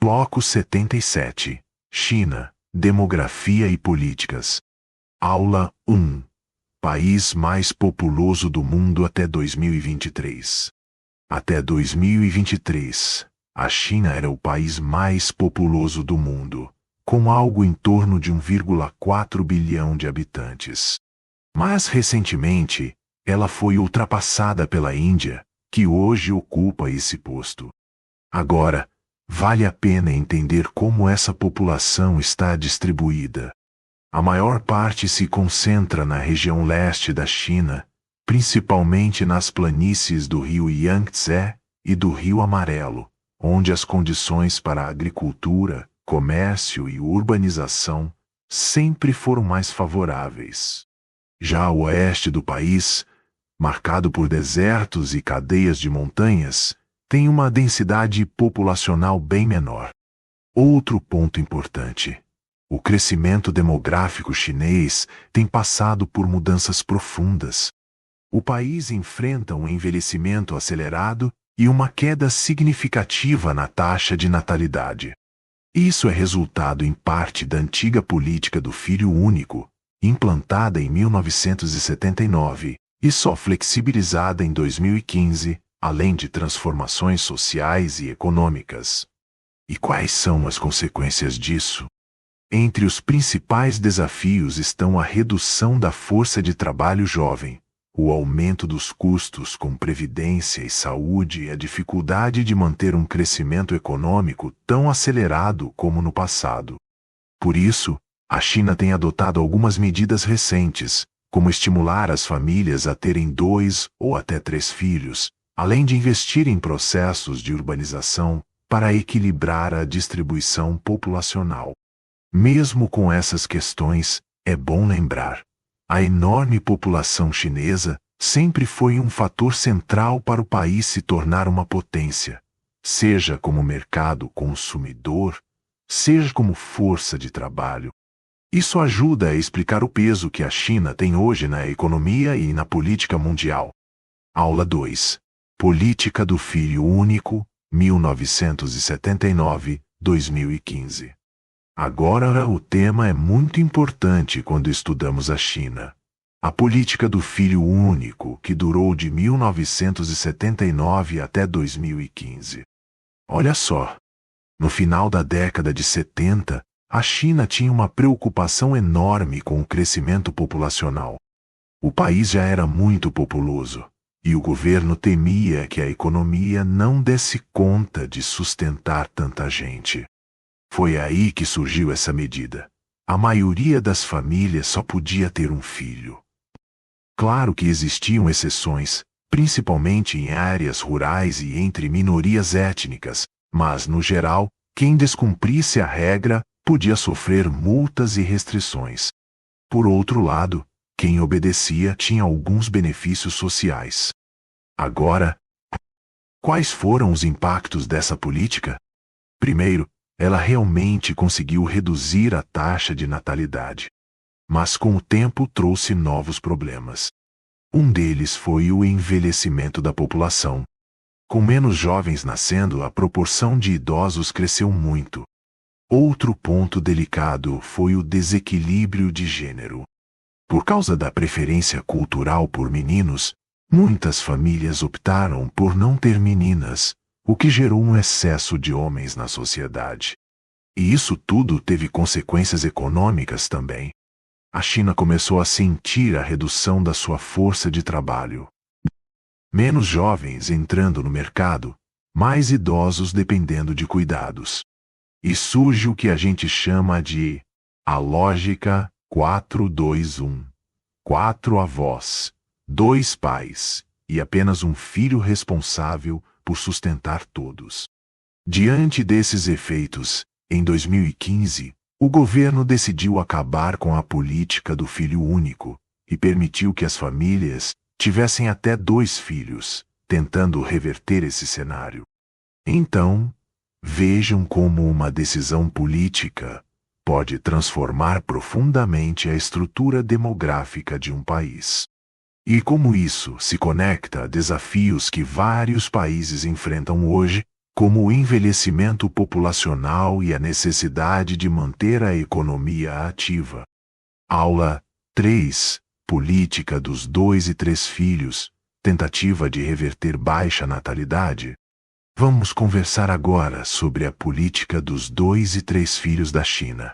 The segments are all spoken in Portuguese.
Bloco 77. China, Demografia e Políticas. Aula 1. País mais populoso do mundo até 2023. Até 2023, a China era o país mais populoso do mundo, com algo em torno de 1,4 bilhão de habitantes. Mas recentemente, ela foi ultrapassada pela Índia, que hoje ocupa esse posto. Agora, vale a pena entender como essa população está distribuída. A maior parte se concentra na região leste da China, principalmente nas planícies do rio Yangtze e do Rio Amarelo, onde as condições para a agricultura, comércio e urbanização sempre foram mais favoráveis. Já o oeste do país, marcado por desertos e cadeias de montanhas, tem uma densidade populacional bem menor. Outro ponto importante: o crescimento demográfico chinês tem passado por mudanças profundas. O país enfrenta um envelhecimento acelerado e uma queda significativa na taxa de natalidade. Isso é resultado em parte da antiga política do filho único, implantada em 1979 e só flexibilizada em 2015, além de transformações sociais e econômicas. E quais são as consequências disso? Entre os principais desafios estão a redução da força de trabalho jovem, o aumento dos custos com previdência e saúde e a dificuldade de manter um crescimento econômico tão acelerado como no passado. Por isso, a China tem adotado algumas medidas recentes, como estimular as famílias a terem 2 ou até 3 filhos, além de investir em processos de urbanização para equilibrar a distribuição populacional. Mesmo com essas questões, é bom lembrar: a enorme população chinesa sempre foi um fator central para o país se tornar uma potência, seja como mercado consumidor, seja como força de trabalho. Isso ajuda a explicar o peso que a China tem hoje na economia e na política mundial. Aula 2. Política do Filho Único, 1979-2015. Agora o tema é muito importante quando estudamos a China. A política do filho único, que durou de 1979 até 2015. Olha só, no final da década de 70, a China tinha uma preocupação enorme com o crescimento populacional. O país já era muito populoso, e o governo temia que a economia não desse conta de sustentar tanta gente. Foi aí que surgiu essa medida. A maioria das famílias só podia ter um filho. Claro que existiam exceções, principalmente em áreas rurais e entre minorias étnicas, mas, no geral, quem descumprisse a regra podia sofrer multas e restrições. Por outro lado, quem obedecia tinha alguns benefícios sociais. Agora, quais foram os impactos dessa política? Primeiro, ela realmente conseguiu reduzir a taxa de natalidade. Mas com o tempo trouxe novos problemas. Um deles foi o envelhecimento da população. Com menos jovens nascendo, a proporção de idosos cresceu muito. Outro ponto delicado foi o desequilíbrio de gênero. Por causa da preferência cultural por meninos, muitas famílias optaram por não ter meninas, o que gerou um excesso de homens na sociedade. E isso tudo teve consequências econômicas também. A China começou a sentir a redução da sua força de trabalho. Menos jovens entrando no mercado, mais idosos dependendo de cuidados. E surge o que a gente chama de a lógica 4-2-1. 4 avós, 2 pais e apenas um filho responsável por sustentar todos. Diante desses efeitos, em 2015, o governo decidiu acabar com a política do filho único e permitiu que as famílias tivessem até 2 filhos, tentando reverter esse cenário. Então, vejam como uma decisão política pode transformar profundamente a estrutura demográfica de um país. E como isso se conecta a desafios que vários países enfrentam hoje, como o envelhecimento populacional e a necessidade de manter a economia ativa. Aula 3. Política dos 2 e 3 filhos. Tentativa de reverter baixa natalidade. Vamos conversar agora sobre a política dos 2 e 3 filhos da China.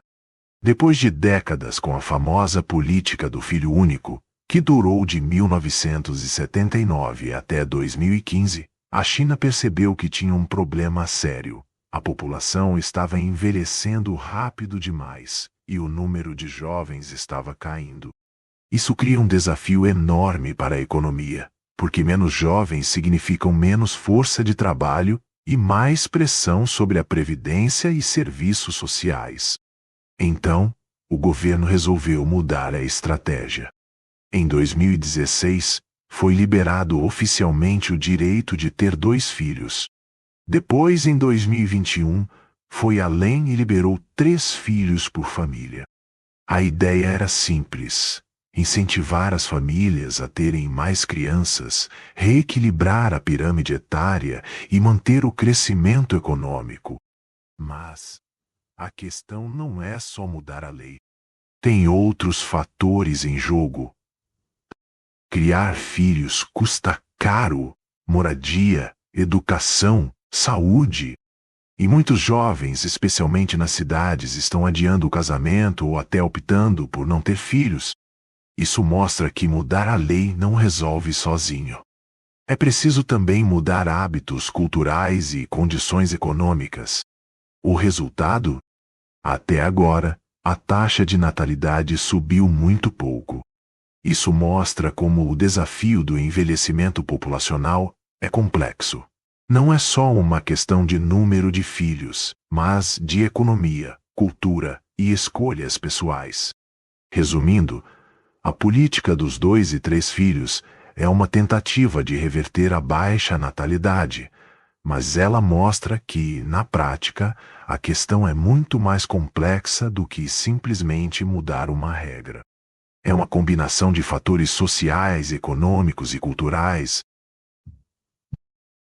Depois de décadas com a famosa política do filho único, que durou de 1979 até 2015, a China percebeu que tinha um problema sério. A população estava envelhecendo rápido demais e o número de jovens estava caindo. Isso cria um desafio enorme para a economia, porque menos jovens significam menos força de trabalho e mais pressão sobre a previdência e serviços sociais. Então, o governo resolveu mudar a estratégia. Em 2016, foi liberado oficialmente o direito de ter 2 filhos. Depois, em 2021, foi além e liberou 3 filhos por família. A ideia era simples: incentivar as famílias a terem mais crianças, reequilibrar a pirâmide etária e manter o crescimento econômico. Mas a questão não é só mudar a lei. Tem outros fatores em jogo. Criar filhos custa caro: moradia, educação, saúde. E muitos jovens, especialmente nas cidades, estão adiando o casamento ou até optando por não ter filhos. Isso mostra que mudar a lei não resolve sozinho. É preciso também mudar hábitos culturais e condições econômicas. O resultado? Até agora, a taxa de natalidade subiu muito pouco. Isso mostra como o desafio do envelhecimento populacional é complexo. Não é só uma questão de número de filhos, mas de economia, cultura e escolhas pessoais. Resumindo, a política dos 2 e 3 filhos é uma tentativa de reverter a baixa natalidade, mas ela mostra que, na prática, a questão é muito mais complexa do que simplesmente mudar uma regra. É uma combinação de fatores sociais, econômicos e culturais,